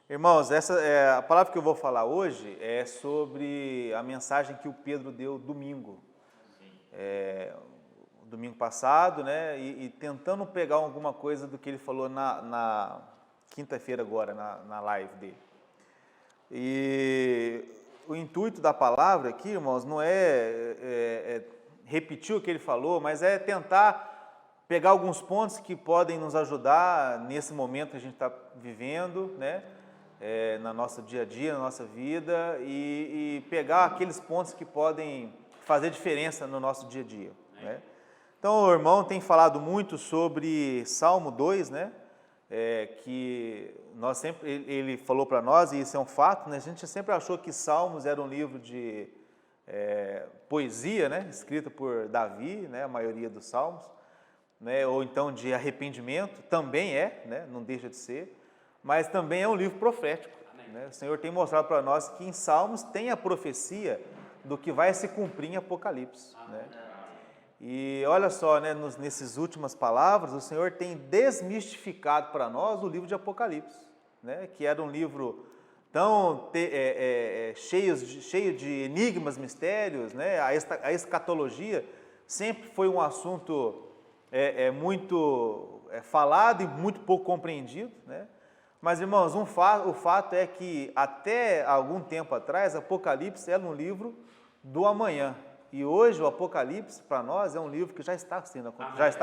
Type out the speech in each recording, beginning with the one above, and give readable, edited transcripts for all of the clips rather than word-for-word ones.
Irmãos, a palavra que eu vou falar hoje é sobre a mensagem que o Pedro deu domingo. Domingo passado, né? E tentando pegar alguma coisa do que ele falou na quinta-feira agora, na live dele. E o intuito da palavra aqui, irmãos, não é repetir o que ele falou, mas é tentar pegar alguns pontos que podem nos ajudar nesse momento que a gente está vivendo, né? Na nosso dia a dia, na nossa vida, e pegar aqueles pontos que podem fazer diferença no nosso dia a dia, né? Então, o irmão tem falado muito sobre Salmo 2, né? Que nós sempre, ele falou para nós, e isso é um fato, né? A gente sempre achou que Salmos era um livro de poesia, né? Escrito por Davi, né? A maioria dos Salmos, né? Ou então de arrependimento, também né? Não deixa de ser, mas também é um livro profético, né? O Senhor tem mostrado para nós que em Salmos tem a profecia do que vai se cumprir em Apocalipse, né? E olha só, né, nessas últimas palavras, o Senhor tem desmistificado para nós o livro de Apocalipse, né, que era um livro tão cheio de enigmas, mistérios, né? A escatologia sempre foi um assunto muito falado e muito pouco compreendido, né? Mas, irmãos, o fato é que até algum tempo atrás, Apocalipse era um livro do amanhã. E hoje o Apocalipse, para nós, é um livro que já está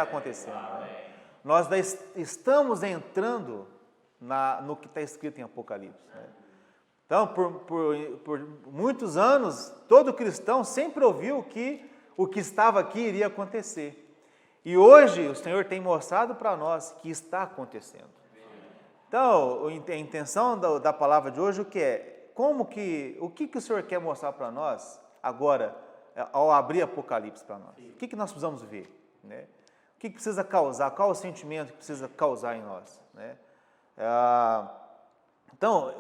acontecendo. Né? Nós estamos entrando no que está escrito em Apocalipse. Né? Então, por muitos anos, todo cristão sempre ouviu que o que estava aqui iria acontecer. E hoje o Senhor tem mostrado para nós que está acontecendo. Então, a intenção da palavra de hoje, o que é? O que o Senhor quer mostrar para nós agora, ao abrir Apocalipse para nós? O que nós precisamos ver? Né? O que precisa causar? Qual o sentimento que precisa causar em nós? Né? Então,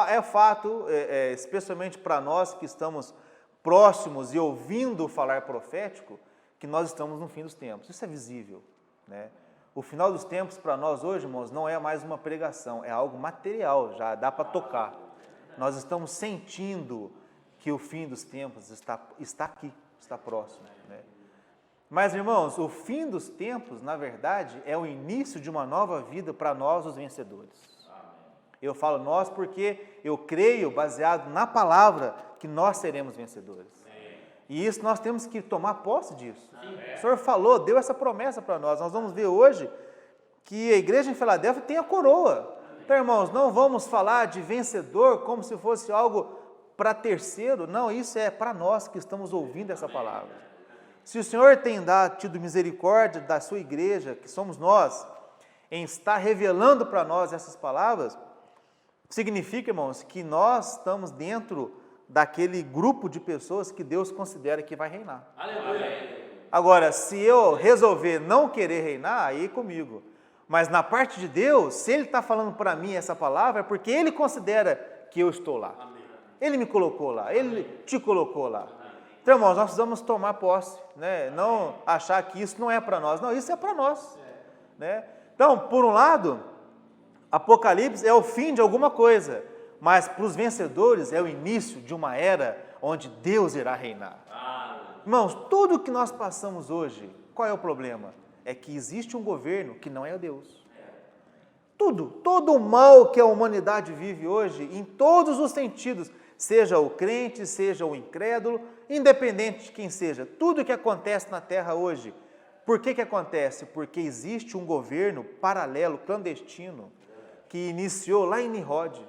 é fato, especialmente para nós que estamos próximos e ouvindo falar profético, que nós estamos no fim dos tempos. Isso é visível, né? O final dos tempos para nós hoje, irmãos, não é mais uma pregação, é algo material, já dá para tocar. Nós estamos sentindo que o fim dos tempos está aqui, está próximo, né? Mas, irmãos, o fim dos tempos, na verdade, é o início de uma nova vida para nós, os vencedores. Eu falo nós porque eu creio, baseado na palavra, que nós seremos vencedores. E isso nós temos que tomar posse disso. O Senhor falou, deu essa promessa para nós. Nós vamos ver hoje que a igreja em Filadélfia tem a coroa. Então, irmãos, não vamos falar de vencedor como se fosse algo para terceiro. Não, isso é para nós que estamos ouvindo essa palavra. Se o Senhor tem tido misericórdia da sua igreja, que somos nós, em estar revelando para nós essas palavras, significa, irmãos, que nós estamos dentro daquele grupo de pessoas que Deus considera que vai reinar. Aleluia. Agora, se eu resolver não querer reinar, aí é comigo. Mas na parte de Deus, se Ele está falando para mim essa palavra, é porque Ele considera que eu estou lá. Amém. Ele me colocou lá, Ele te colocou lá. Então, irmãos, nós precisamos tomar posse, né? Não achar que isso não é para nós. Não, isso é para nós. Né? Então, por um lado, Apocalipse é o fim de alguma coisa, mas para os vencedores é o início de uma era onde Deus irá reinar. Irmãos, tudo que nós passamos hoje, qual é o problema? É que existe um governo que não é Deus. Todo o mal que a humanidade vive hoje, em todos os sentidos, seja o crente, seja o incrédulo, independente de quem seja, tudo que acontece na terra hoje, por que acontece? Porque existe um governo paralelo, clandestino, que iniciou lá em Nimrod.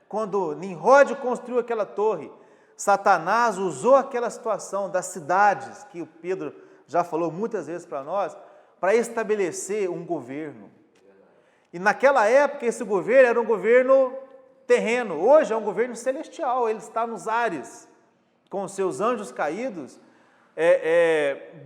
Quando Nimrod construiu aquela torre, Satanás usou aquela situação das cidades, que o Pedro já falou muitas vezes para nós, para estabelecer um governo. E naquela época esse governo era um governo terreno, hoje é um governo celestial, ele está nos ares, com os seus anjos caídos,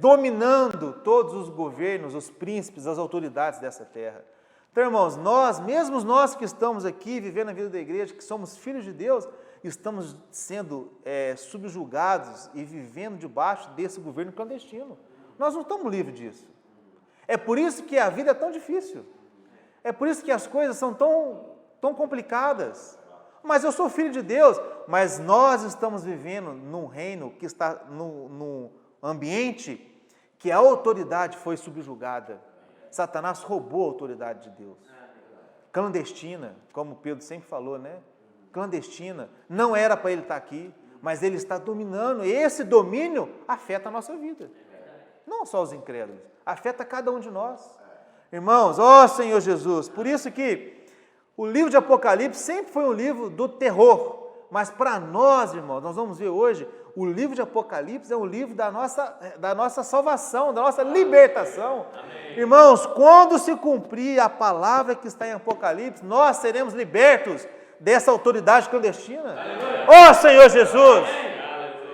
dominando todos os governos, os príncipes, as autoridades dessa terra. Então, irmãos, mesmo nós que estamos aqui vivendo a vida da igreja, que somos filhos de Deus, estamos sendo subjugados e vivendo debaixo desse governo clandestino. Nós não estamos livres disso. É por isso que a vida é tão difícil. É por isso que as coisas são tão tão complicadas. Mas eu sou filho de Deus. Mas nós estamos vivendo num reino que está num ambiente que a autoridade foi subjugada. Satanás roubou a autoridade de Deus. Clandestina, como Pedro sempre falou, né? Clandestina. Não era para ele estar aqui, mas ele está dominando. E esse domínio afeta a nossa vida. Não só os incrédulos, afeta cada um de nós. Irmãos, ó Senhor Jesus, por isso que o livro de Apocalipse sempre foi um livro do terror. Mas para nós, irmãos, nós vamos ver hoje, o livro de Apocalipse é um livro da nossa salvação, da nossa libertação. Amém. Irmãos, quando se cumprir a palavra que está em Apocalipse, nós seremos libertos dessa autoridade clandestina. Ó Senhor Jesus!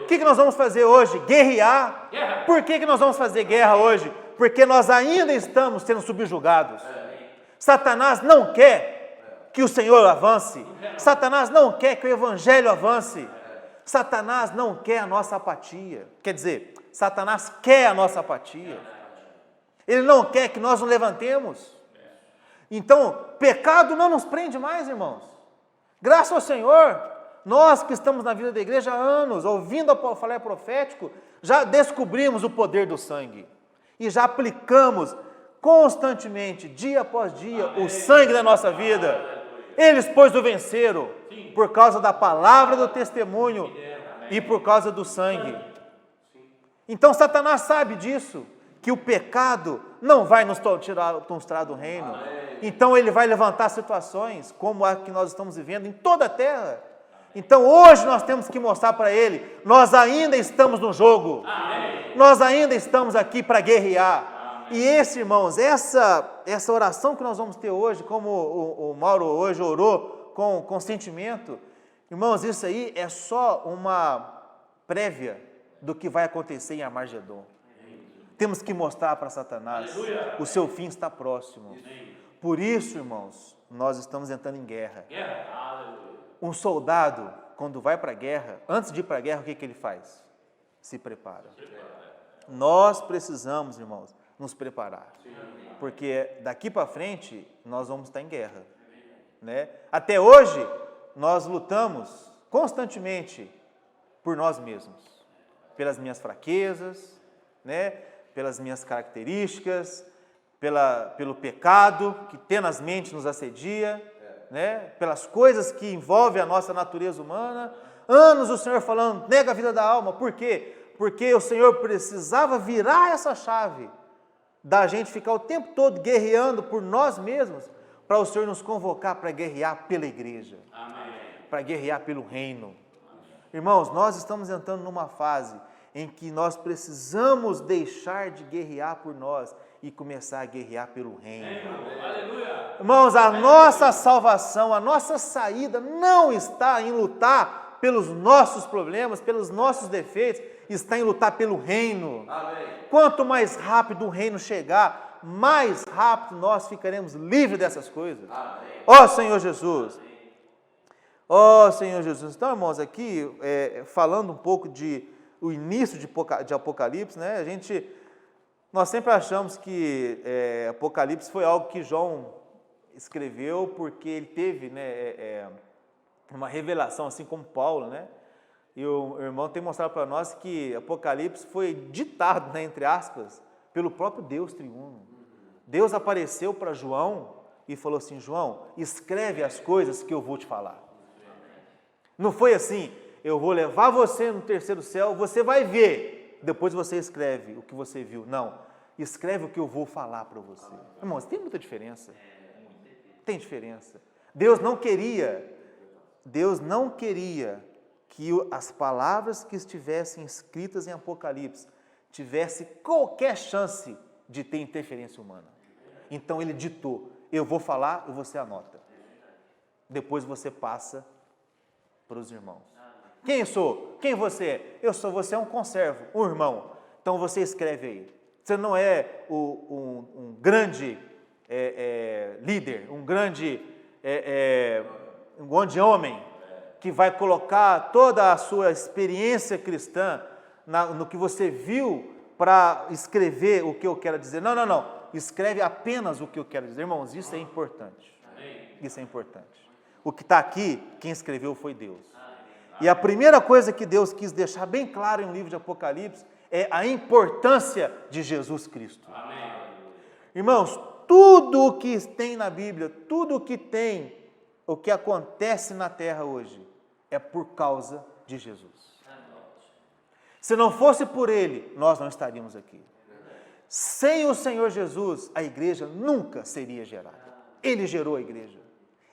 O que nós vamos fazer hoje? Guerrear. Por que nós vamos fazer guerra hoje? Porque nós ainda estamos sendo subjugados. Satanás não quer que o Senhor avance. Satanás não quer que o Evangelho avance. Satanás não quer a nossa apatia. Quer dizer, Satanás quer a nossa apatia. Ele não quer que nós nos levantemos. Então, pecado não nos prende mais, irmãos. Graças ao Senhor, nós que estamos na vida da igreja há anos, ouvindo o falar profético, já descobrimos o poder do sangue. E já aplicamos constantemente, dia após dia, o sangue da nossa vida. Eles, pois, o venceram por causa da palavra do testemunho e por causa do sangue. Então, Satanás sabe disso, que o pecado não vai nos tirar do reino. Então, ele vai levantar situações como a que nós estamos vivendo em toda a terra. Então, hoje nós temos que mostrar para ele, nós ainda estamos no jogo. Nós ainda estamos aqui para guerrear. E esse, irmãos, essa oração que nós vamos ter hoje, como o Mauro hoje orou com sentimento, irmãos, isso aí é só uma prévia do que vai acontecer em Armagedon. Temos que mostrar para Satanás, o seu fim está próximo. Por isso, irmãos, nós estamos entrando em guerra. Um soldado, quando vai para a guerra, antes de ir para a guerra, o que ele faz? Se prepara. Nós precisamos, irmãos, nos preparar, porque daqui para frente nós vamos estar em guerra, né? Até hoje nós lutamos constantemente por nós mesmos, pelas minhas fraquezas, né? Pelas minhas características, pelo pecado que tenazmente nos assedia, né? Pelas coisas que envolvem a nossa natureza humana. Anos o Senhor falando, nega a vida da alma. Por quê? Porque o Senhor precisava virar essa chave da gente ficar o tempo todo guerreando por nós mesmos, para o Senhor nos convocar para guerrear pela igreja, para guerrear pelo reino. Amém. Irmãos, nós estamos entrando numa fase em que nós precisamos deixar de guerrear por nós e começar a guerrear pelo reino. Aleluia. Irmãos, a nossa salvação, a nossa saída não está em lutar pelos nossos problemas, pelos nossos defeitos, está em lutar pelo reino. Amém. Quanto mais rápido o reino chegar, mais rápido nós ficaremos livres dessas coisas. Ó Senhor Jesus! Ó Senhor Jesus! Então, irmãos, aqui, falando um pouco o início de Apocalipse, né? Nós sempre achamos que Apocalipse foi algo que João escreveu porque ele teve, né, uma revelação, assim como Paulo, né? E o irmão tem mostrado para nós que Apocalipse foi ditado, né, entre aspas, pelo próprio Deus triuno. Deus apareceu para João e falou assim, João, escreve as coisas que eu vou te falar. Não foi assim, eu vou levar você no terceiro céu, você vai ver, depois você escreve o que você viu. Não, escreve o que eu vou falar para você. Irmãos, tem muita diferença. Tem diferença. Deus não queria que as palavras que estivessem escritas em Apocalipse tivesse qualquer chance de ter interferência humana. Então ele ditou, eu vou falar e você anota. Depois você passa para os irmãos. Quem sou? Quem você é? Você é um conservo, um irmão. Então você escreve aí. Você não é um grande líder, um grande homem que vai colocar toda a sua experiência cristã no que você viu para escrever o que eu quero dizer. Não. Escreve apenas o que eu quero dizer. Irmãos, isso é importante. Isso é importante. o que está aqui, quem escreveu foi Deus. E a primeira coisa que Deus quis deixar bem claro em um livro de Apocalipse é a importância de Jesus Cristo. Amém. Irmãos, tudo o que tem na Bíblia, tudo o que tem, o que acontece na terra hoje, é por causa de Jesus. Se não fosse por Ele, nós não estaríamos aqui. Sem o Senhor Jesus, a igreja nunca seria gerada. Ele gerou a igreja.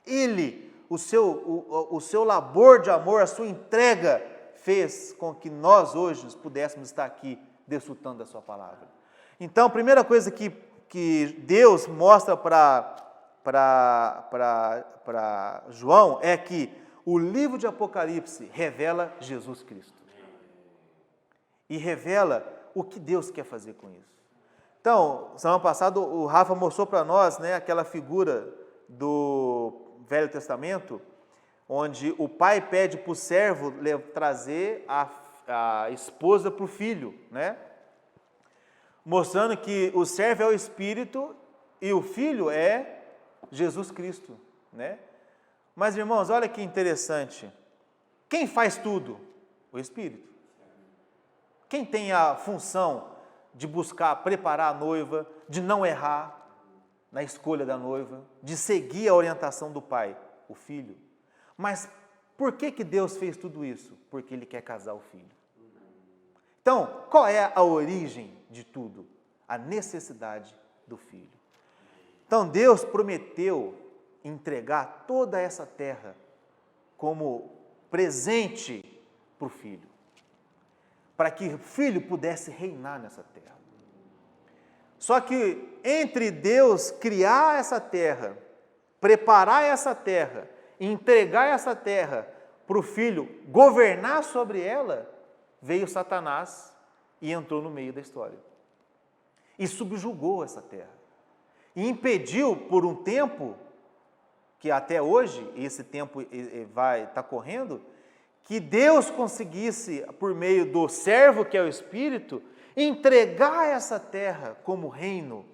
Ele, o seu labor de amor, a sua entrega, fez com que nós hoje pudéssemos estar aqui desfrutando da sua palavra. Então, a primeira coisa que Deus mostra para João é que o livro de Apocalipse revela Jesus Cristo. E revela o que Deus quer fazer com isso. Então, semana passada o Rafa mostrou para nós, né, aquela figura do Velho Testamento, onde o pai pede para o servo trazer a esposa para o filho, né? Mostrando que o servo é o Espírito e o filho é Jesus Cristo, né? Mas, irmãos, olha que interessante. Quem faz tudo? O Espírito. Quem tem a função de buscar preparar a noiva, de não errar na escolha da noiva, de seguir a orientação do pai? O filho. Mas por que Deus fez tudo isso? Porque Ele quer casar o filho. Então, qual é a origem de tudo? A necessidade do filho. Então, Deus prometeu entregar toda essa terra como presente para o filho, para que o filho pudesse reinar nessa terra. Só que entre Deus criar essa terra, preparar essa terra, entregar essa terra para o filho governar sobre ela, veio Satanás e entrou no meio da história. E subjugou essa terra. E impediu por um tempo, que até hoje, esse tempo está correndo, que Deus conseguisse, por meio do servo que é o Espírito, entregar essa terra como reino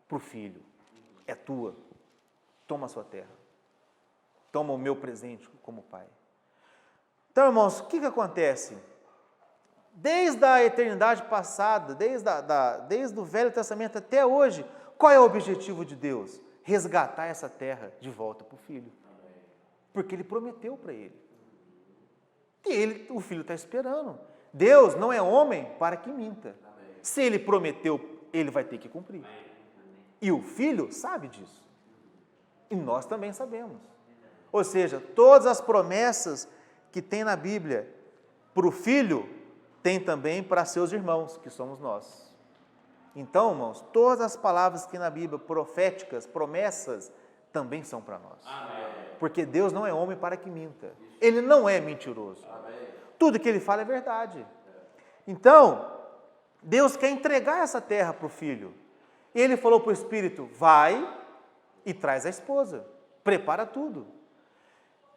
para o filho. É tua. Toma a sua terra. Toma o meu presente como pai. Então, irmãos, o que acontece? Desde a eternidade passada, desde o Velho Testamento até hoje, qual é o objetivo de Deus? Resgatar essa terra de volta para o filho. Porque Ele prometeu para ele. E o filho está esperando. Deus não é homem para que minta. Se Ele prometeu, Ele vai ter que cumprir. E o filho sabe disso. E nós também sabemos. Ou seja, todas as promessas que tem na Bíblia para o filho, tem também para seus irmãos, que somos nós. Então, irmãos, todas as palavras que na Bíblia, proféticas, promessas, também são para nós. Amém. Porque Deus não é homem para que minta. Ele não é mentiroso. Amém. Tudo que Ele fala é verdade. Então, Deus quer entregar essa terra para o filho. E Ele falou para o Espírito, vai e traz a esposa. Prepara tudo.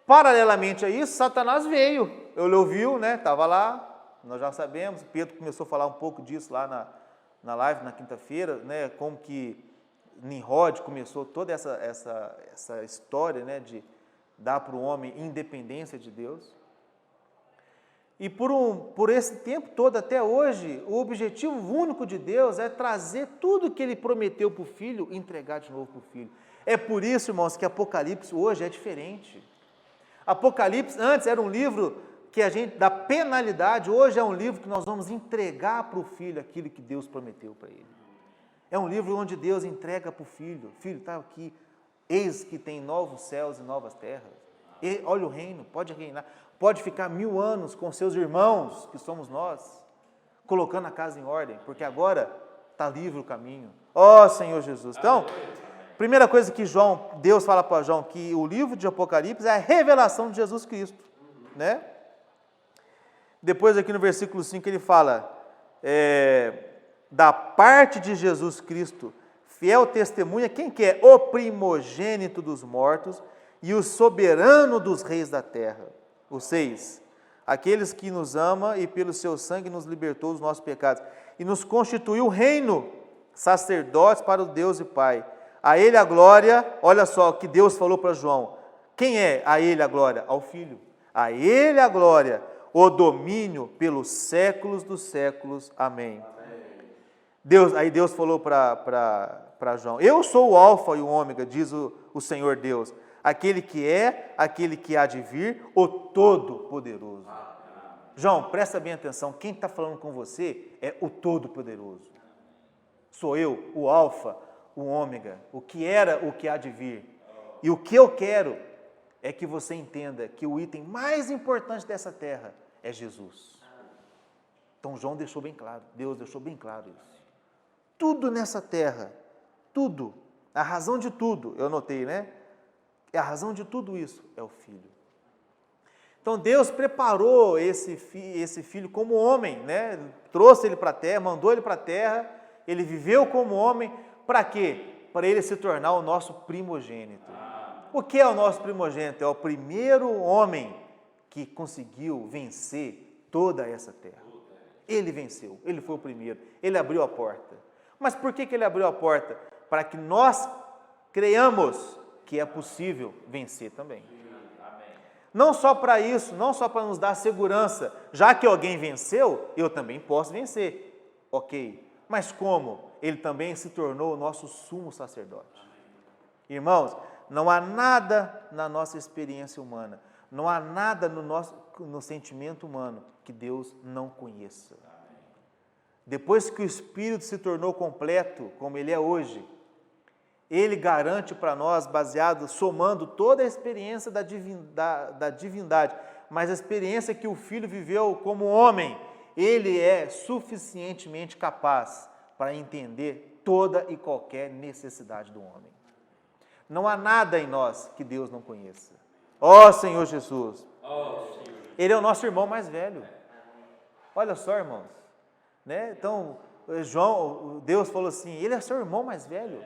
Paralelamente a isso, Satanás veio. Ele ouviu, né? Estava lá, nós já sabemos. Pedro começou a falar um pouco disso lá na live, na quinta-feira, né? Como que Nimrod começou toda essa história, né? De dar para o homem independência de Deus. E por esse tempo todo, até hoje, o objetivo único de Deus é trazer tudo que Ele prometeu para o filho e entregar de novo para o filho. É por isso, irmãos, que Apocalipse hoje é diferente. Apocalipse antes era um livro que da penalidade, hoje é um livro que nós vamos entregar para o filho aquilo que Deus prometeu para ele. É um livro onde Deus entrega para o filho. Filho, está aqui, eis que tem novos céus e novas terras. E olha o reino, pode reinar, pode ficar 1000 anos com seus irmãos, que somos nós, colocando a casa em ordem, porque agora está livre o caminho. Ó Senhor Jesus! Então, primeira coisa que Deus fala para João, que o livro de Apocalipse é a revelação de Jesus Cristo, né? Depois aqui no versículo 5 ele fala, da parte de Jesus Cristo, fiel testemunha, quem que é? O primogênito dos mortos e o soberano dos reis da terra. O 6, aqueles que nos ama e pelo seu sangue nos libertou dos nossos pecados e nos constituiu reino, sacerdotes para o Deus e Pai. A Ele a glória, olha só o que Deus falou para João, Quem é a ele a glória? Ao Filho. A ele a glória, o domínio pelos séculos dos séculos. Amém. Aí Deus falou para João: eu sou o alfa e o ômega, diz o Senhor Deus, aquele que é, aquele que há de vir, o Todo-Poderoso. João, presta bem atenção, quem está falando com você é o Todo-Poderoso. Sou eu, o alfa, o ômega, o que era, o que há de vir. E o que eu quero é que você entenda que o item mais importante dessa terra é Jesus. Então João deixou bem claro, Deus deixou bem claro isso. Tudo nessa terra, tudo, a razão de tudo, eu anotei, né? A razão de tudo isso é o Filho. Então Deus preparou esse filho como homem, né? Trouxe ele para a terra, mandou ele para a terra, ele viveu como homem, para quê? Para ele se tornar o nosso primogênito. O que é o nosso primogênito? É o primeiro homem que conseguiu vencer toda essa terra. Ele venceu, ele foi o primeiro, ele abriu a porta. Mas por que ele abriu a porta? Para que nós creiamos que é possível vencer também. Não só para isso, não só para nos dar segurança, já que alguém venceu, eu também posso vencer. Ok, mas como? Ele também se tornou o nosso sumo sacerdote. Irmãos, não há nada na nossa experiência humana, não há nada no sentimento humano que Deus não conheça. Depois que o Espírito se tornou completo, como ele é hoje, ele garante para nós, somando toda a experiência da divindade, mas a experiência que o Filho viveu como homem, ele é suficientemente capaz para entender toda e qualquer necessidade do homem. Não há nada em nós que Deus não conheça. Ó Senhor Jesus! Ele é o nosso irmão mais velho. Olha só, irmãos. Né? Então, Deus falou assim, ele é seu irmão mais velho.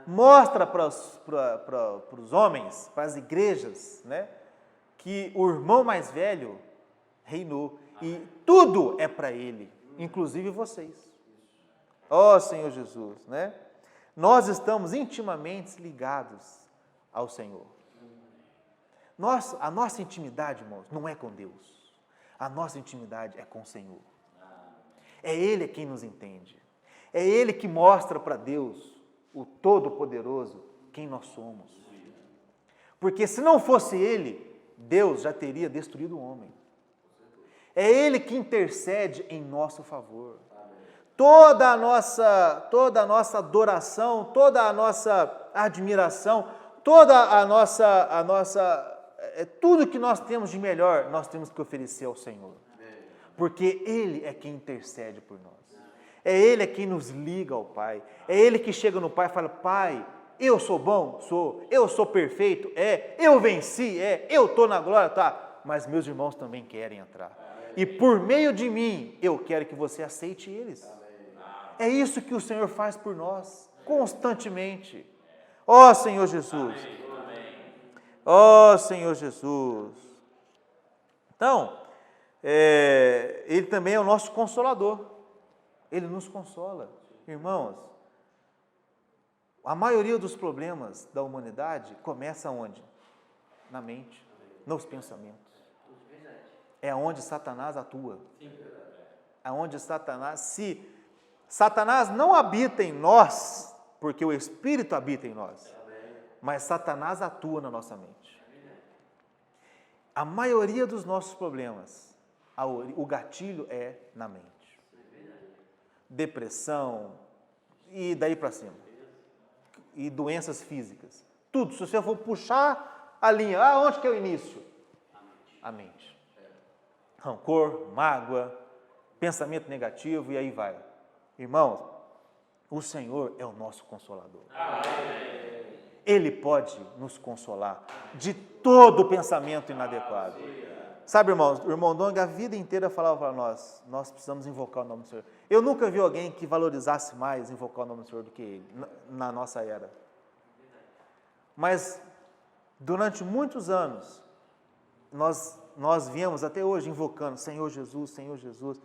Mostra para os homens, para as igrejas, né, que o irmão mais velho reinou. E tudo é para ele, inclusive vocês. Ó Senhor Jesus, né? Nós estamos intimamente ligados ao Senhor. A nossa intimidade, irmãos, não é com Deus. A nossa intimidade é com o Senhor. É Ele quem nos entende. É Ele que mostra para Deus, o Todo-Poderoso, quem nós somos. Porque se não fosse Ele, Deus já teria destruído o homem. É Ele que intercede em nosso favor. Toda a nossa adoração, toda a nossa admiração, tudo que nós temos de melhor, nós temos que oferecer ao Senhor. Porque Ele é quem intercede por nós. É Ele quem nos liga ao Pai. É Ele que chega no Pai e fala, Pai, eu sou bom? Sou. Eu sou perfeito? Eu venci? Eu estou na glória? Tá. Mas meus irmãos também querem entrar. E por meio de mim, eu quero que você aceite eles. É isso que o Senhor faz por nós, constantemente. Ó Senhor Jesus. Ó Senhor Jesus. Então, Ele também é o nosso consolador. Ele nos consola. Irmãos, a maioria dos problemas da humanidade começa onde? Na mente, nos pensamentos. É onde Satanás atua. É onde Satanás não habita em nós, porque o Espírito habita em nós, mas Satanás atua na nossa mente. A maioria dos nossos problemas, o gatilho é na mente. Depressão, e daí para cima. E doenças físicas. Tudo, se você for puxar a linha, onde que é o início? A mente. Rancor, mágoa, pensamento negativo, e aí vai. Irmãos, o Senhor é o nosso consolador. Ele pode nos consolar de todo pensamento inadequado. Sabe, irmãos, o irmão Dong a vida inteira falava para nós precisamos invocar o nome do Senhor. Eu nunca vi alguém que valorizasse mais invocar o nome do Senhor do que ele, na nossa era. Mas, durante muitos anos, nós viemos até hoje invocando Senhor Jesus, Senhor Jesus.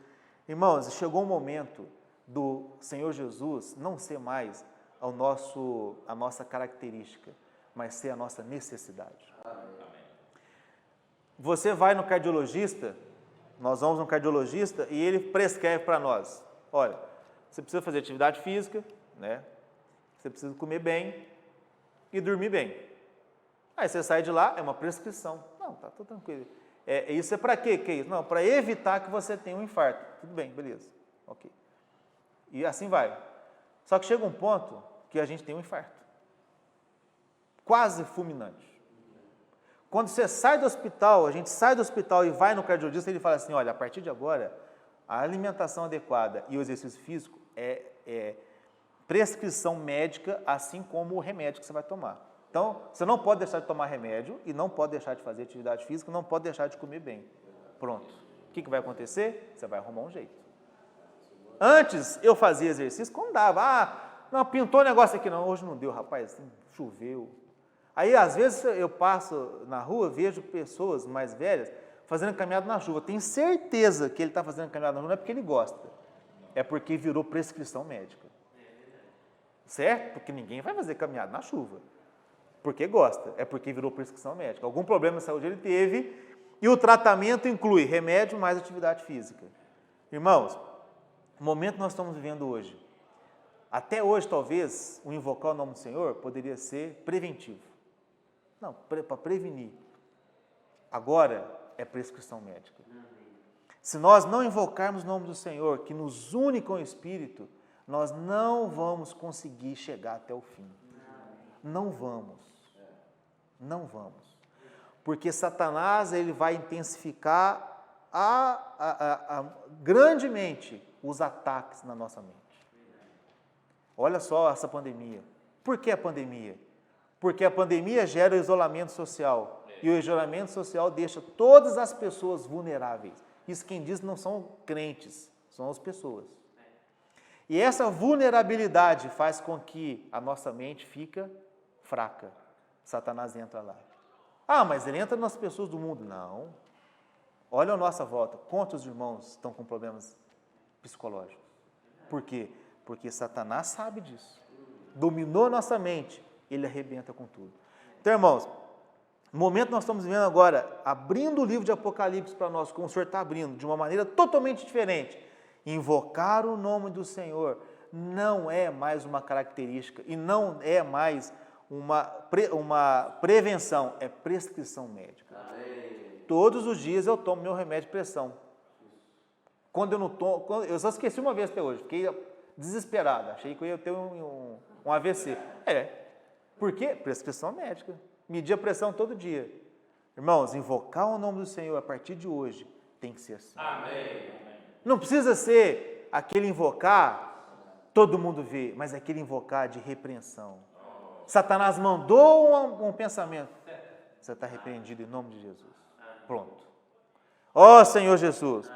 Irmãos, chegou um momento do Senhor Jesus não ser mais a nossa característica, mas ser a nossa necessidade. Você vai no cardiologista, nós vamos no cardiologista e ele prescreve para nós, olha, você precisa fazer atividade física, né? Você precisa comer bem e dormir bem. Aí você sai de lá, é uma prescrição. Não, tá tudo tranquilo. Isso é para quê? Que é isso? Não, para evitar que você tenha um infarto. Tudo bem, beleza. Ok. E assim vai. Só que chega um ponto que a gente tem um infarto. Quase fulminante. Quando você sai do hospital, a gente sai do hospital e vai no cardiologista, ele fala assim, olha, a partir de agora, a alimentação adequada e o exercício físico é prescrição médica, assim como o remédio que você vai tomar. Então, você não pode deixar de tomar remédio e não pode deixar de fazer atividade física, não pode deixar de comer bem. Pronto. O que vai acontecer? Você vai arrumar um jeito. Antes, eu fazia exercício quando dava. Não, pintou o negócio aqui não. Hoje não deu, rapaz, choveu. Aí, às vezes, eu passo na rua, vejo pessoas mais velhas fazendo caminhada na chuva. Tenho certeza que ele está fazendo caminhada na chuva não é porque ele gosta, é porque virou prescrição médica. Certo? Porque ninguém vai fazer caminhada na chuva porque gosta, é porque virou prescrição médica. Algum problema de saúde ele teve e o tratamento inclui remédio mais atividade física. Irmãos, o momento que nós estamos vivendo hoje, até hoje talvez o invocar o nome do Senhor poderia ser preventivo. Não, para prevenir. Agora é prescrição médica. Se nós não invocarmos o nome do Senhor, que nos une com o Espírito, nós não vamos conseguir chegar até o fim. Não vamos. Não vamos. Porque Satanás ele vai intensificar grandemente os ataques na nossa mente. Olha só essa pandemia. Por que a pandemia? Porque a pandemia gera o isolamento social. E o isolamento social deixa todas as pessoas vulneráveis. Isso quem diz não são crentes, são as pessoas. E essa vulnerabilidade faz com que a nossa mente fica fraca. Satanás entra lá. Mas ele entra nas pessoas do mundo. Não. Olha a nossa volta. Quantos irmãos estão com problemas psicológicos? Por quê? Porque Satanás sabe disso. Dominou nossa mente. Ele arrebenta com tudo. Então, irmãos, no momento que nós estamos vivendo agora, abrindo o livro de Apocalipse para nós, como o Senhor está abrindo, de uma maneira totalmente diferente, invocar o nome do Senhor não é mais uma característica e não é mais uma prevenção, é prescrição médica. Amém. Todos os dias eu tomo meu remédio de pressão. Quando eu não tomo, eu só esqueci uma vez até hoje, fiquei desesperado, achei que eu ia ter um AVC. Por quê? Prescrição médica. Medir a pressão todo dia. Irmãos, invocar o nome do Senhor a partir de hoje tem que ser assim. Amém. Não precisa ser aquele invocar, todo mundo vê, mas aquele invocar de repreensão. Satanás mandou um pensamento. Você está repreendido em nome de Jesus. Pronto. Ó Senhor Jesus.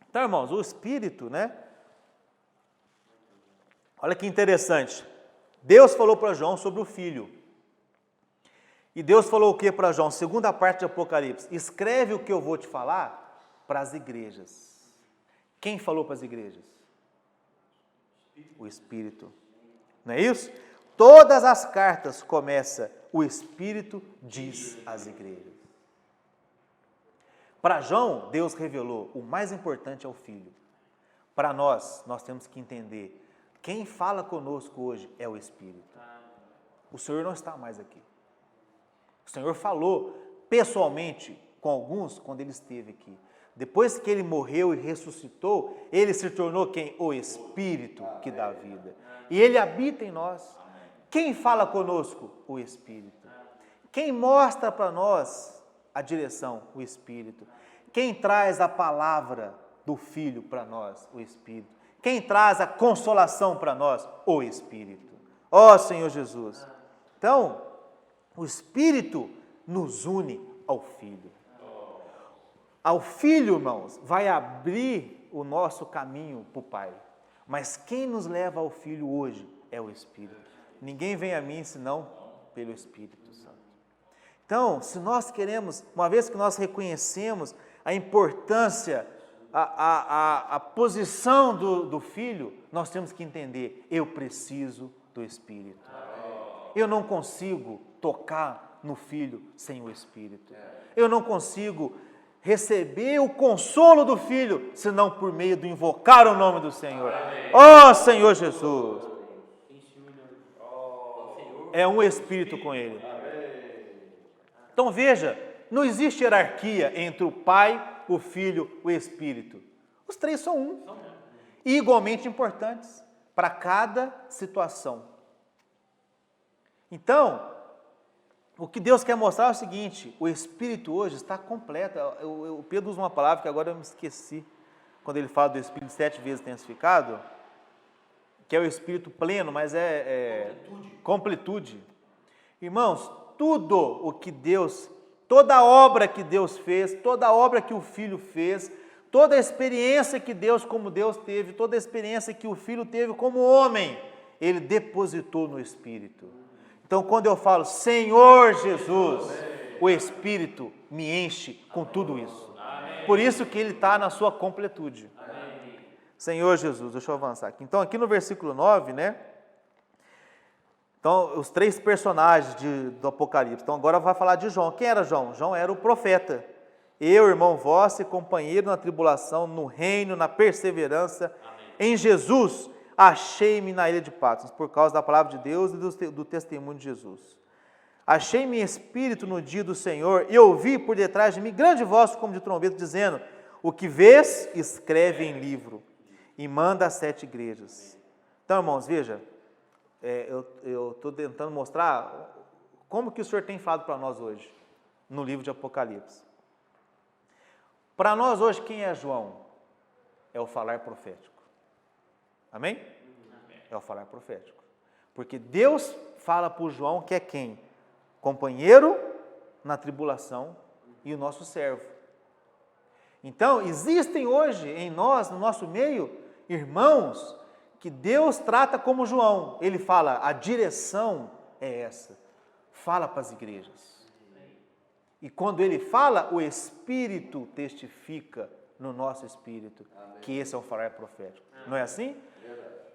Então, irmãos, o Espírito, né? Olha que interessante. Deus falou para João sobre o Filho. E Deus falou o que para João? Segunda parte de Apocalipse. Escreve o que eu vou te falar para as igrejas. Quem falou para as igrejas? O Espírito. Não é isso? Todas as cartas começam, o Espírito diz às igrejas. Para João, Deus revelou, o mais importante é o Filho. Para nós temos que entender, quem fala conosco hoje é o Espírito. O Senhor não está mais aqui. O Senhor falou pessoalmente com alguns quando Ele esteve aqui. Depois que Ele morreu e ressuscitou, Ele se tornou quem? O Espírito que dá vida. E Ele habita em nós. Quem fala conosco? O Espírito. Quem mostra para nós a direção? O Espírito. Quem traz a palavra do Filho para nós? O Espírito. Quem traz a consolação para nós? O Espírito. Ó Senhor Jesus. Então, o Espírito nos une ao Filho. Ao Filho, irmãos, vai abrir o nosso caminho para o Pai. Mas quem nos leva ao Filho hoje é o Espírito. Ninguém vem a mim senão pelo Espírito Santo. Então, se nós queremos, uma vez que nós reconhecemos a importância, a posição do Filho, nós temos que entender, eu preciso do Espírito. Eu não consigo tocar no Filho sem o Espírito. Eu não consigo receber o consolo do Filho, senão por meio do invocar o nome do Senhor. Ó Senhor Jesus! É um Espírito com Ele. Então veja, não existe hierarquia entre o Pai, o Filho e o Espírito. Os três são um. E igualmente importantes para cada situação. Então, o que Deus quer mostrar é o seguinte: o Espírito hoje está completo. O Pedro usa uma palavra que agora eu me esqueci, quando ele fala do Espírito 7 vezes intensificado, que é o Espírito pleno, mas completude. Irmãos, tudo o que Deus, toda a obra que Deus fez, toda a obra que o Filho fez, toda a experiência que Deus como Deus teve, toda a experiência que o Filho teve como homem, Ele depositou no Espírito. Então, quando eu falo Senhor Jesus, o Espírito me enche com tudo isso. Por isso que Ele está na sua completude. Senhor Jesus, deixa eu avançar aqui. Então, aqui no versículo 9, né? Então, os três personagens do Apocalipse. Então, agora vai falar de João. Quem era João? João era o profeta. Eu, irmão vosso e companheiro na tribulação, no reino, na perseverança, em Jesus, achei-me na ilha de Patmos, por causa da palavra de Deus e do testemunho de Jesus. Achei-me em espírito no dia do Senhor, e ouvi por detrás de mim grande voz como de trombeta, dizendo: o que vês, escreve em livro, e manda às 7 igrejas. Então, irmãos, veja, eu estou tentando mostrar como que o Senhor tem falado para nós hoje, no livro de Apocalipse. Para nós hoje, quem é João? É o falar profético. Amém? É o falar profético. Porque Deus fala para o João que é quem? Companheiro na tribulação e o nosso servo. Então, existem hoje em nós, no nosso meio, irmãos que Deus trata como João. Ele fala, a direção é essa. Fala para as igrejas. E quando ele fala, o Espírito testifica no nosso espírito que esse é o falar profético. Não é assim?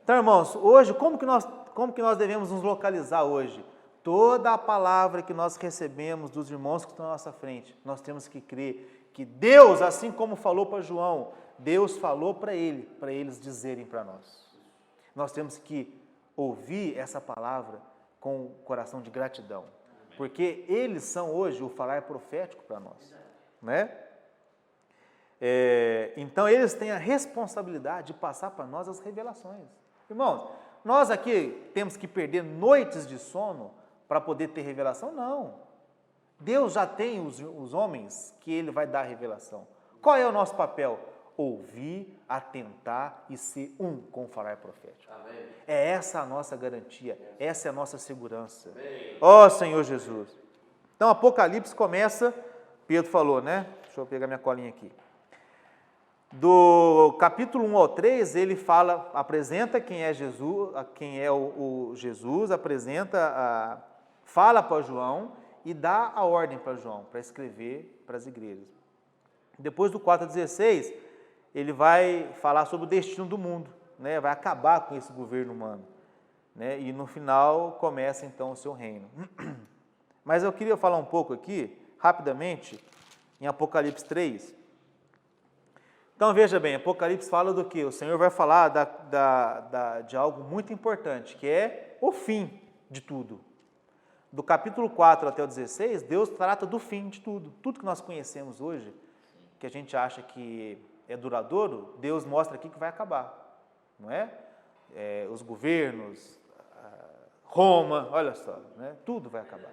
Então, irmãos, hoje, como que nós devemos nos localizar hoje? Toda a palavra que nós recebemos dos irmãos que estão à nossa frente, nós temos que crer que Deus, assim como falou para João, Deus falou para eles dizerem para nós. Nós temos que ouvir essa palavra com o coração de gratidão, porque eles são hoje o falar profético para nós, né? Então, eles têm a responsabilidade de passar para nós as revelações. Irmãos, nós aqui temos que perder noites de sono para poder ter revelação? Não. Deus já tem os homens que Ele vai dar a revelação. Qual é o nosso papel? Ouvir, atentar e ser um com o falar profético. Amém. É essa a nossa garantia, essa é a nossa segurança. Ó Senhor Jesus. Então, Apocalipse começa, Pedro falou, né? Deixa eu pegar minha colinha aqui. Do capítulo 1 ao 3, ele fala, apresenta quem é Jesus, quem é o Jesus, fala para João e dá a ordem para João, para escrever para as igrejas. Depois do 4 a 16, ele vai falar sobre o destino do mundo, né? Vai acabar com esse governo humano, né? E no final começa então o seu reino. Mas eu queria falar um pouco aqui, rapidamente, em Apocalipse 3. Então veja bem, Apocalipse fala do que? O Senhor vai falar de algo muito importante, que é o fim de tudo. Do capítulo 4 até o 16, Deus trata do fim de tudo. Tudo que nós conhecemos hoje, que a gente acha que é duradouro, Deus mostra aqui que vai acabar, não é? Os governos, Roma, olha só, né? Tudo vai acabar.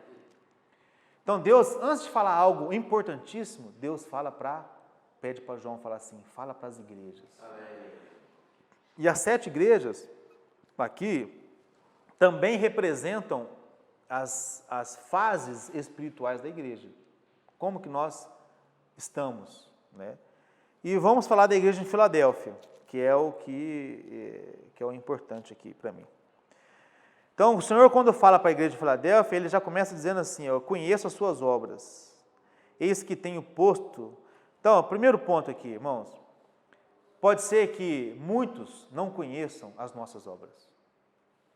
Então Deus, antes de falar algo importantíssimo, Deus pede para João falar assim, fala para as igrejas. Amém. E as 7 igrejas aqui também representam as fases espirituais da igreja. Como que nós estamos, né? E vamos falar da igreja em Filadélfia, que é o importante aqui para mim. Então, o Senhor, quando fala para a igreja de Filadélfia, ele já começa dizendo assim, eu conheço as suas obras, eis que tenho posto. Então, o primeiro ponto aqui, irmãos, pode ser que muitos não conheçam as nossas obras.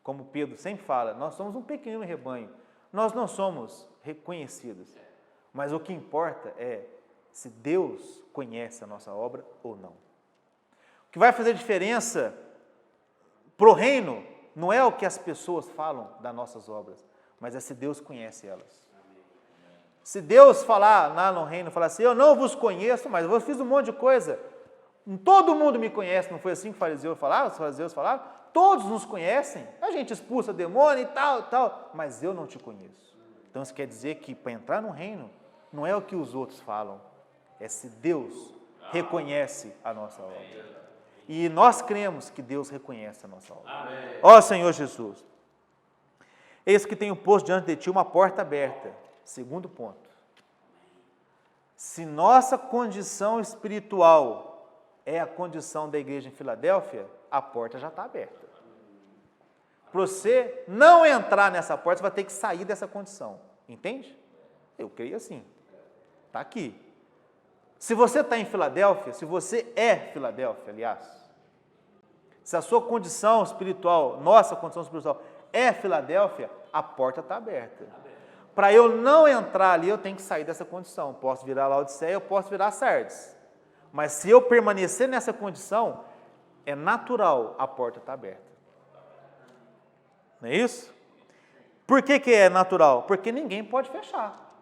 como Pedro sempre fala, nós somos um pequeno rebanho, nós não somos reconhecidos, mas o que importa é se Deus conhece a nossa obra ou não. O que vai fazer diferença para o reino não é o que as pessoas falam das nossas obras, mas é se Deus conhece elas. Se Deus falar lá no reino, falar assim, eu não vos conheço, mas eu fiz um monte de coisa, todo mundo me conhece, não foi assim que os fariseus falaram? Todos nos conhecem, a gente expulsa demônio e tal, mas eu não te conheço. Então isso quer dizer que para entrar no reino, não é o que os outros falam, é se Deus reconhece a nossa obra. E nós cremos que Deus reconhece a nossa obra. Ó Senhor Jesus, eis que tenho posto diante de ti uma porta aberta. Segundo ponto. Se nossa condição espiritual é a condição da igreja em Filadélfia, a porta já está aberta. Para você não entrar nessa porta, você vai ter que sair dessa condição. Entende? Eu creio assim. Está aqui. Se você está em Filadélfia, se você é Filadélfia, aliás, se a sua condição espiritual, nossa condição espiritual é Filadélfia, a porta está aberta. Para eu não entrar ali, eu tenho que sair dessa condição. Posso virar Laodiceia, eu posso virar Sardes. Mas se eu permanecer nessa condição, é natural, a porta está aberta. Não é isso? Por que é natural? Porque ninguém pode fechar.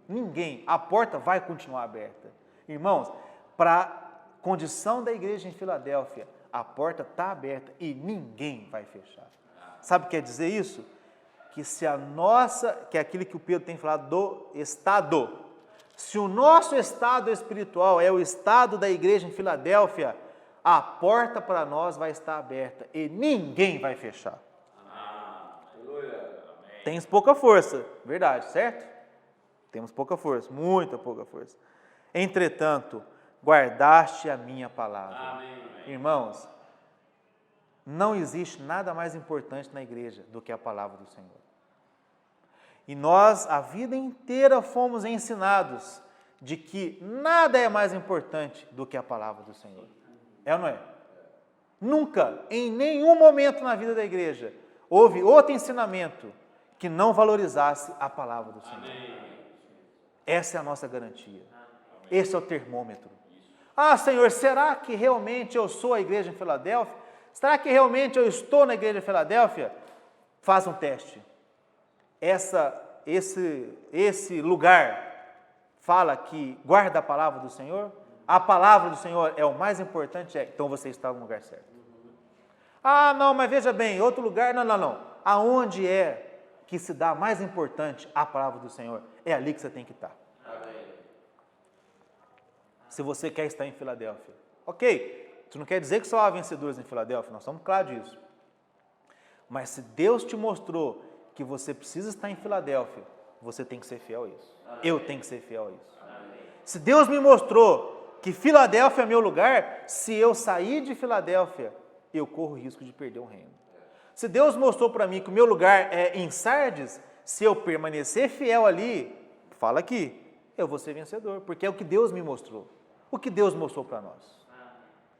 Ninguém. A porta vai continuar aberta. Irmãos, para a condição da igreja em Filadélfia, a porta está aberta e ninguém vai fechar. Sabe o que quer dizer isso? Que se a nossa, que é aquilo que o Pedro tem falado do estado, se o nosso estado espiritual é o estado da igreja em Filadélfia, a porta para nós vai estar aberta e ninguém vai fechar. Temos pouca força, verdade, certo? Temos pouca força, muita pouca força. Entretanto, guardaste a minha palavra. Amém. Irmãos, não existe nada mais importante na igreja do que a palavra do Senhor. E nós, a vida inteira, fomos ensinados de que nada é mais importante do que a palavra do Senhor. É ou não é? Nunca, em nenhum momento na vida da igreja, houve outro ensinamento que não valorizasse a palavra do Senhor. Amém. Essa é a nossa garantia. Esse é o termômetro. Ah, Senhor, será que realmente eu sou a igreja em Filadélfia? Será que realmente eu estou na igreja de Filadélfia? Faz um teste. Esse lugar fala que guarda a palavra do Senhor? A palavra do Senhor é o mais importante? Então você está no lugar certo. Ah, não, mas veja bem, outro lugar, não. Aonde é que se dá mais importante a palavra do Senhor? É ali que você tem que estar. Amém. Se você quer estar em Filadélfia. Ok, isso não quer dizer que só há vencedores em Filadélfia, nós estamos claros disso. Mas se Deus te mostrou que você precisa estar em Filadélfia, você tem que ser fiel a isso. Amém. Eu tenho que ser fiel a isso. Amém. Se Deus me mostrou que Filadélfia é meu lugar, se eu sair de Filadélfia, eu corro o risco de perder o reino. Se Deus mostrou para mim que o meu lugar é em Sardes, se eu permanecer fiel ali, fala aqui, eu vou ser vencedor, porque é o que Deus me mostrou. O que Deus mostrou para nós.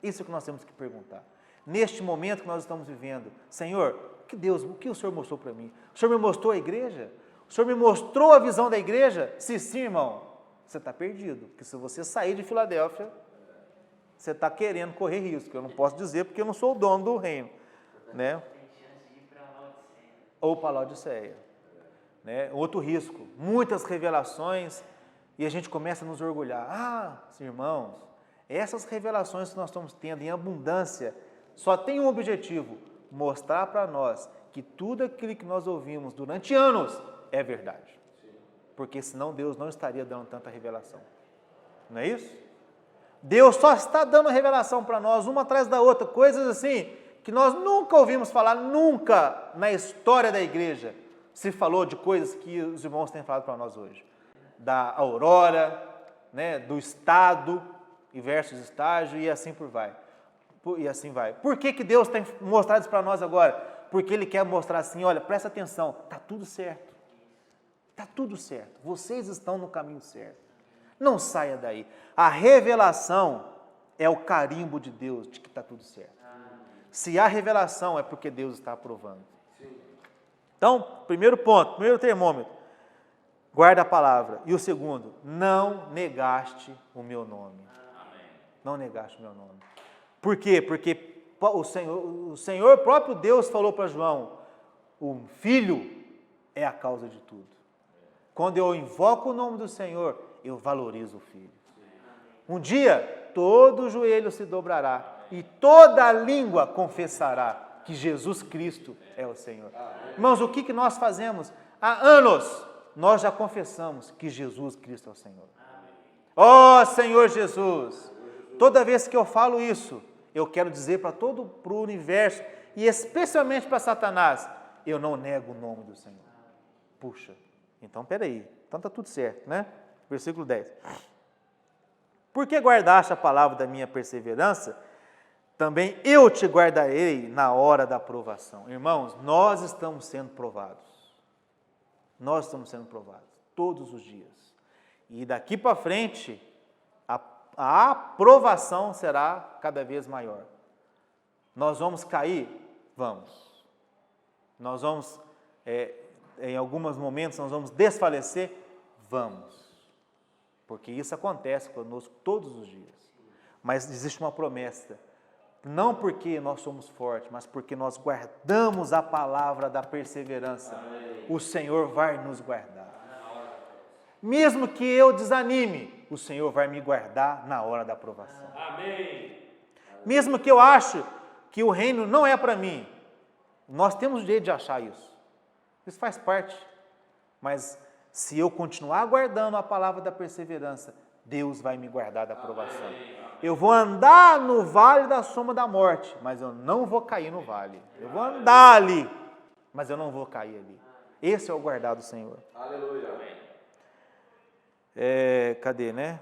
Isso é o que nós temos que perguntar. Neste momento que nós estamos vivendo, Senhor, o que o Senhor mostrou para mim? O Senhor me mostrou a igreja? O Senhor me mostrou a visão da igreja? Se sim, irmão, você está perdido. Porque se você sair de Filadélfia, você está querendo correr risco. Eu não posso dizer porque eu não sou o dono do reino. Né? Ou para Laodiceia. Né? Outro risco. Muitas revelações e a gente começa a nos orgulhar. Ah, irmãos, essas revelações que nós estamos tendo em abundância só tem um objetivo: mostrar para nós que tudo aquilo que nós ouvimos durante anos é verdade. Porque senão Deus não estaria dando tanta revelação. Não é isso? Deus só está dando revelação para nós, uma atrás da outra, coisas assim, que nós nunca ouvimos falar, nunca na história da igreja se falou de coisas que os irmãos têm falado para nós hoje. Da aurora, né, do estado e versus estágio e assim por vai. E assim vai. Por que Deus tem mostrado isso para nós agora? Porque Ele quer mostrar assim, olha, presta atenção, está tudo certo. Está tudo certo. Vocês estão no caminho certo. Não saia daí. A revelação é o carimbo de Deus de que está tudo certo. Se há revelação é porque Deus está aprovando. Então, primeiro ponto, primeiro termômetro, guarda a palavra. E o segundo, não negaste o meu nome. Não negaste o meu nome. Por quê? Porque o Senhor próprio Deus falou para João, o Filho é a causa de tudo. Quando eu invoco o nome do Senhor, eu valorizo o Filho. Um dia, todo joelho se dobrará e toda língua confessará que Jesus Cristo é o Senhor. Irmãos, o que nós fazemos? Há anos, nós já confessamos que Jesus Cristo é o Senhor. Ó Senhor Jesus! Toda vez que eu falo isso, eu quero dizer para o universo, e especialmente para Satanás, eu não nego o nome do Senhor. Puxa, então peraí, então está tudo certo, né? Versículo 10. Porque guardaste a palavra da minha perseverança, também eu te guardarei na hora da provação. Irmãos, nós estamos sendo provados. Nós estamos sendo provados todos os dias. E daqui para frente, a aprovação será cada vez maior. Nós vamos cair? Vamos. Nós vamos, em alguns momentos, nós vamos desfalecer? Vamos. Porque isso acontece conosco todos os dias. Mas existe uma promessa. Não porque nós somos fortes, mas porque nós guardamos a palavra da perseverança. Amém. O Senhor vai nos guardar. Mesmo que eu desanime, o Senhor vai me guardar na hora da aprovação. Amém. Mesmo que eu ache que o reino não é para mim, nós temos o direito de achar isso. Isso faz parte. Mas se eu continuar guardando a palavra da perseverança, Deus vai me guardar da aprovação. Amém. Eu vou andar no vale da sombra da morte, mas eu não vou cair no vale. Eu vou andar ali, mas eu não vou cair ali. Esse é o guardar do Senhor. Aleluia. Cadê, né?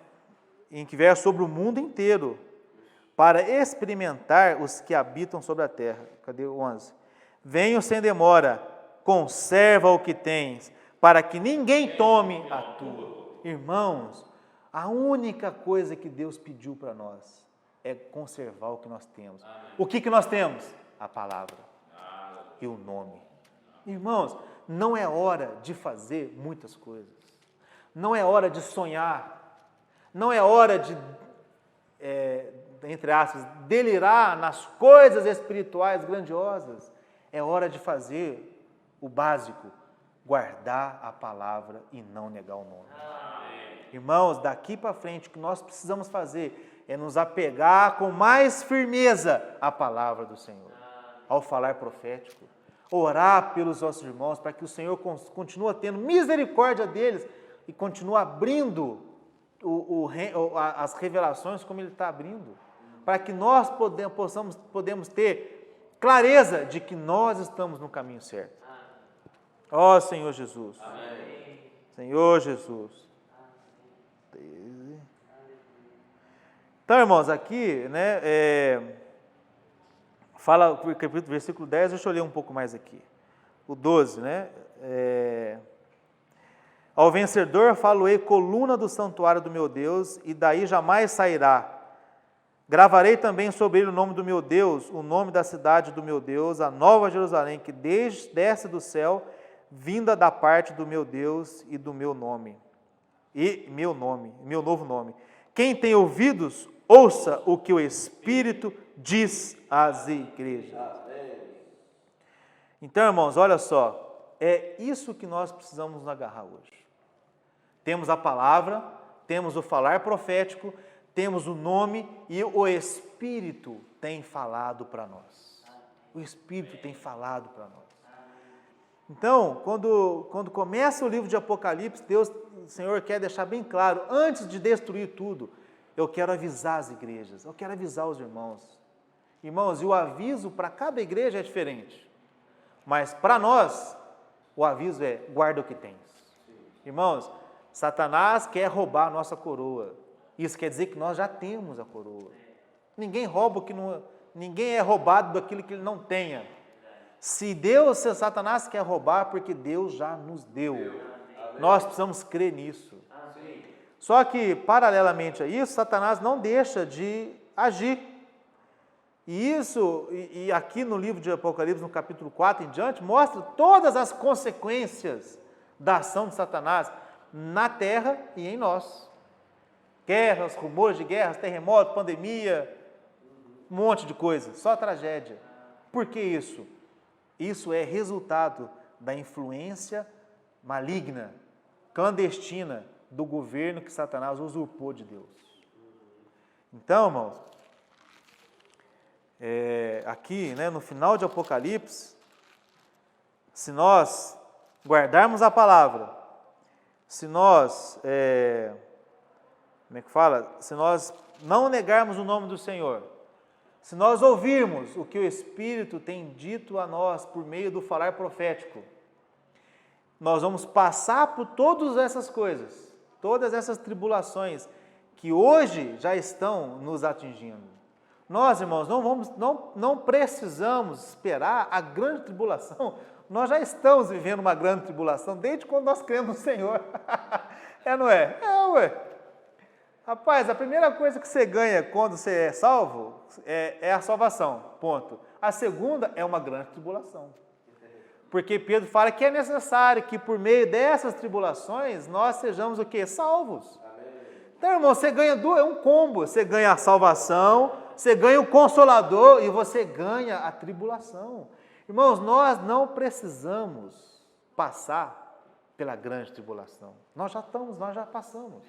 Em que vier sobre o mundo inteiro, para experimentar os que habitam sobre a terra. Cadê o 11? Venho sem demora, conserva o que tens, para que ninguém tome a tua. Irmãos, a única coisa que Deus pediu para nós é conservar o que nós temos. Amém. O que nós temos? A palavra e o nome. Irmãos, não é hora de fazer muitas coisas. Não é hora de sonhar. Não é hora de, entre aspas, delirar nas coisas espirituais grandiosas. É hora de fazer o básico, guardar a palavra e não negar o nome. Irmãos, daqui para frente, o que nós precisamos fazer é nos apegar com mais firmeza à palavra do Senhor, ao falar profético, orar pelos nossos irmãos, para que o Senhor continue tendo misericórdia deles e continue abrindo as revelações como Ele está abrindo, para que nós podemos ter clareza de que nós estamos no caminho certo. Ó Senhor Jesus. Amém. Senhor Jesus. Então, irmãos, aqui, né, fala o capítulo, versículo 10, deixa eu ler um pouco mais aqui. O 12, né? Ao vencedor falo-ei coluna do santuário do meu Deus, e daí jamais sairá. Gravarei também sobre ele o nome do meu Deus, o nome da cidade do meu Deus, a nova Jerusalém, que desce do céu, vinda da parte do meu Deus e do meu nome. Meu novo nome. Quem tem ouvidos, ouça o que o Espírito diz às igrejas. Então, irmãos, olha só, é isso que nós precisamos nos agarrar hoje. Temos a palavra, temos o falar profético, temos o nome e o Espírito tem falado para nós. O Espírito tem falado para nós. Então, quando começa o livro de Apocalipse, o Senhor quer deixar bem claro, antes de destruir tudo, eu quero avisar as igrejas, eu quero avisar os irmãos. Irmãos, e o aviso para cada igreja é diferente. Mas para nós, o aviso é, guarda o que tens. Irmãos, Satanás quer roubar a nossa coroa. Isso quer dizer que nós já temos a coroa. Ninguém rouba o que não... Ninguém é roubado daquilo que ele não tenha. Se Satanás quer roubar, porque Deus já nos deu. Nós precisamos crer nisso. Só que, paralelamente a isso, Satanás não deixa de agir. E isso, e aqui no livro de Apocalipse, no capítulo 4 em diante, mostra todas as consequências da ação de Satanás na terra e em nós. Guerras, rumores de guerras, terremoto, pandemia, um monte de coisa, só tragédia. Por que isso? Isso é resultado da influência maligna, clandestina do governo que Satanás usurpou de Deus. Então, irmãos, aqui, né, no final de Apocalipse, se nós guardarmos a palavra, se nós, como é que fala? Se nós não negarmos o nome do Senhor, se nós ouvirmos o que o Espírito tem dito a nós por meio do falar profético, nós vamos passar por todas essas coisas, todas essas tribulações que hoje já estão nos atingindo. Nós, irmãos, não precisamos esperar a grande tribulação. Nós já estamos vivendo uma grande tribulação desde quando nós cremos no Senhor. Não é? Ué. Rapaz, a primeira coisa que você ganha quando você é salvo é a salvação, ponto. A segunda é uma grande tribulação. Porque Pedro fala que é necessário que por meio dessas tribulações nós sejamos o quê? Salvos. Então, irmão, você ganha é um combo. Você ganha a salvação, você ganha o Consolador e você ganha a tribulação. Irmãos, nós não precisamos passar pela grande tribulação. Nós já passamos.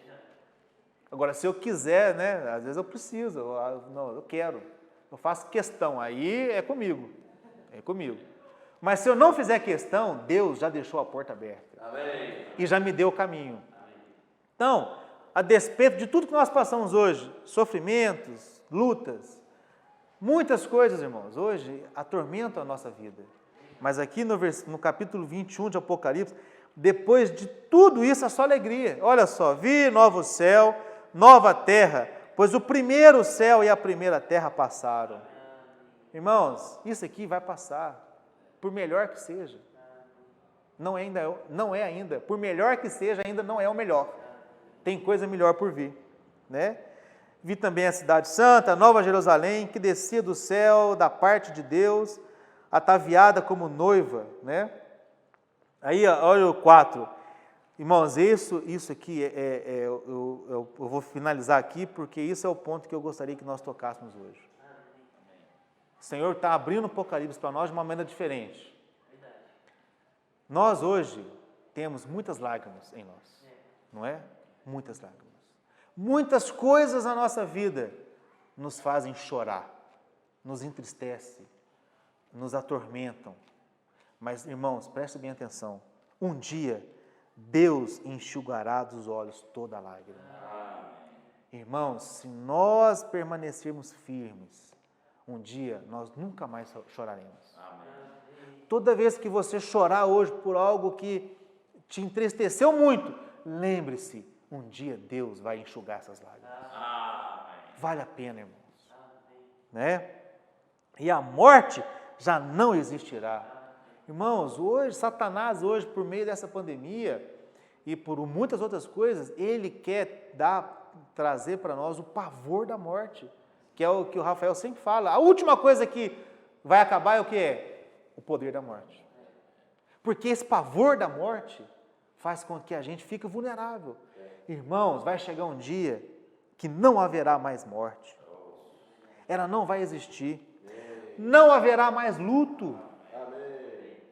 Agora, se eu quiser, né, às vezes eu preciso, eu quero, eu faço questão, aí é comigo. Mas se eu não fizer questão, Deus já deixou a porta aberta. Amém. E já me deu o caminho. Então, a despeito de tudo que nós passamos hoje, sofrimentos, lutas, muitas coisas, irmãos, hoje atormentam a nossa vida. Mas aqui no capítulo 21 de Apocalipse, depois de tudo isso, é só alegria. Olha só, vi novo céu, nova terra, pois o primeiro céu e a primeira terra passaram. Irmãos, isso aqui vai passar, por melhor que seja. Não é ainda, por melhor que seja, ainda não é o melhor. Tem coisa melhor por vir, né? Vi também a cidade santa, a Nova Jerusalém, que descia do céu da parte de Deus, ataviada como noiva, né? Aí, olha o 4. Irmãos, isso aqui, eu vou finalizar aqui, porque isso é o ponto que eu gostaria que nós tocássemos hoje. O Senhor está abrindo o Apocalipse para nós de uma maneira diferente. Nós hoje temos muitas lágrimas em nós, não é? Muitas lágrimas. Muitas coisas na nossa vida nos fazem chorar, nos entristecem, nos atormentam. Mas, irmãos, prestem bem atenção. Um dia, Deus enxugará dos olhos toda lágrima. Irmãos, se nós permanecermos firmes, um dia nós nunca mais choraremos. Toda vez que você chorar hoje por algo que te entristeceu muito, lembre-se, um dia Deus vai enxugar essas lágrimas. Vale a pena, irmãos. Né? E a morte já não existirá. Irmãos, hoje, Satanás, por meio dessa pandemia e por muitas outras coisas, ele quer trazer para nós o pavor da morte, que é o que o Rafael sempre fala. A última coisa que vai acabar é o que é? O poder da morte. Porque esse pavor da morte faz com que a gente fique vulnerável. Irmãos, vai chegar um dia que não haverá mais morte. Ela não vai existir. Não haverá mais luto.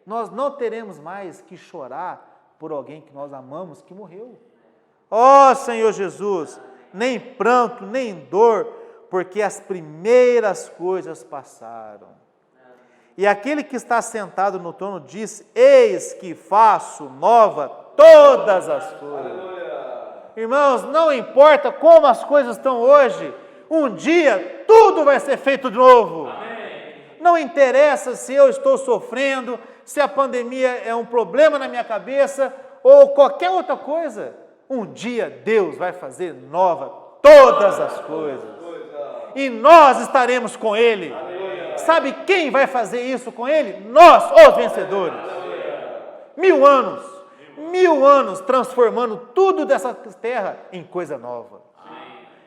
Nós não teremos mais que chorar por alguém que nós amamos que morreu. Ó Senhor Jesus, nem pranto, nem dor, porque as primeiras coisas passaram. E aquele que está sentado no trono diz: eis que faço nova todas as coisas. Irmãos, não importa como as coisas estão hoje, um dia tudo vai ser feito de novo. Não interessa se eu estou sofrendo, se a pandemia é um problema na minha cabeça ou qualquer outra coisa. Um dia Deus vai fazer nova todas as coisas. E nós estaremos com Ele. Sabe quem vai fazer isso com Ele? Nós, os vencedores. 1000 anos. 1000 anos transformando tudo dessa terra em coisa nova.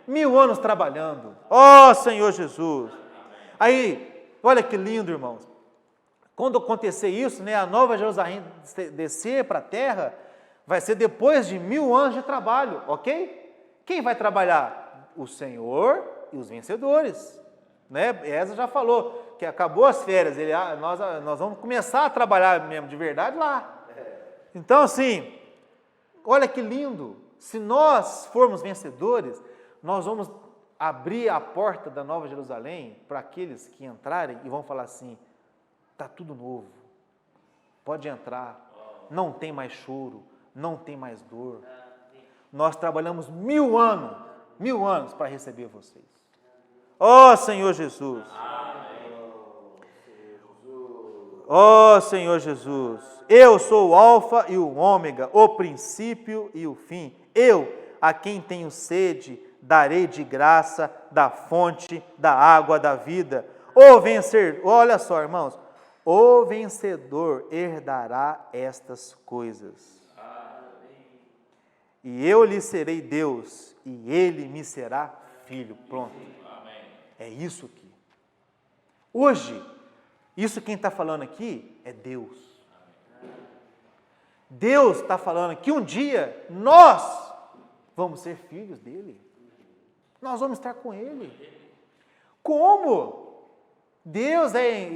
1000 anos trabalhando. Ó Senhor Jesus. Aí, olha que lindo, irmãos. Quando acontecer isso, né, a Nova Jerusalém descer para a terra, vai ser depois de 1000 anos de trabalho, ok? Quem vai trabalhar? O Senhor e os vencedores. Né? Esa já falou que acabou as férias, nós vamos começar a trabalhar mesmo de verdade lá. Então, assim, olha que lindo. Se nós formos vencedores, nós vamos abrir a porta da Nova Jerusalém para aqueles que entrarem e vão falar assim: está tudo novo, pode entrar, não tem mais choro, não tem mais dor. Nós trabalhamos 1000 anos para receber vocês. Ó Senhor Jesus, ó Senhor Jesus, eu sou o alfa e o ômega, o princípio e o fim. Eu, a quem tenho sede, darei de graça da fonte da água da vida. Olha só, irmãos, o vencedor herdará estas coisas. E eu lhe serei Deus, e ele me será filho. Pronto. É isso aqui. Hoje, isso quem está falando aqui é Deus. Deus está falando que um dia nós vamos ser filhos dele. Nós vamos estar com ele. Como? Deus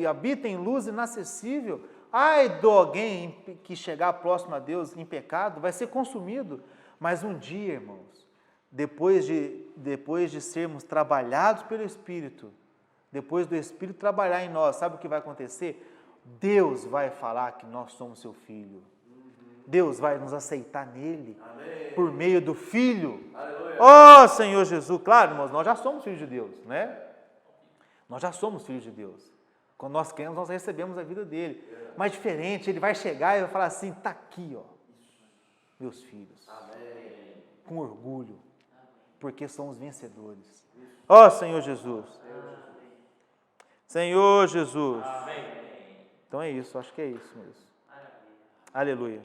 habita em luz inacessível. Ai de alguém que chegar próximo a Deus em pecado, vai ser consumido. Mas um dia, irmãos, depois de sermos trabalhados pelo Espírito, depois do Espírito trabalhar em nós, sabe o que vai acontecer? Deus vai falar que nós somos seu filho. Deus vai nos aceitar nele. Amém. Por meio do Filho. Ó Senhor Jesus, claro, irmãos, nós já somos filhos de Deus, né? Nós já somos filhos de Deus. Quando nós queremos, nós recebemos a vida dele. Mas diferente, ele vai chegar e vai falar assim: está aqui, ó, meus filhos. Amém. Com orgulho, porque somos vencedores. Ó Senhor Jesus. Senhor Jesus. Amém. Então é isso, acho que é isso mesmo. Aleluia.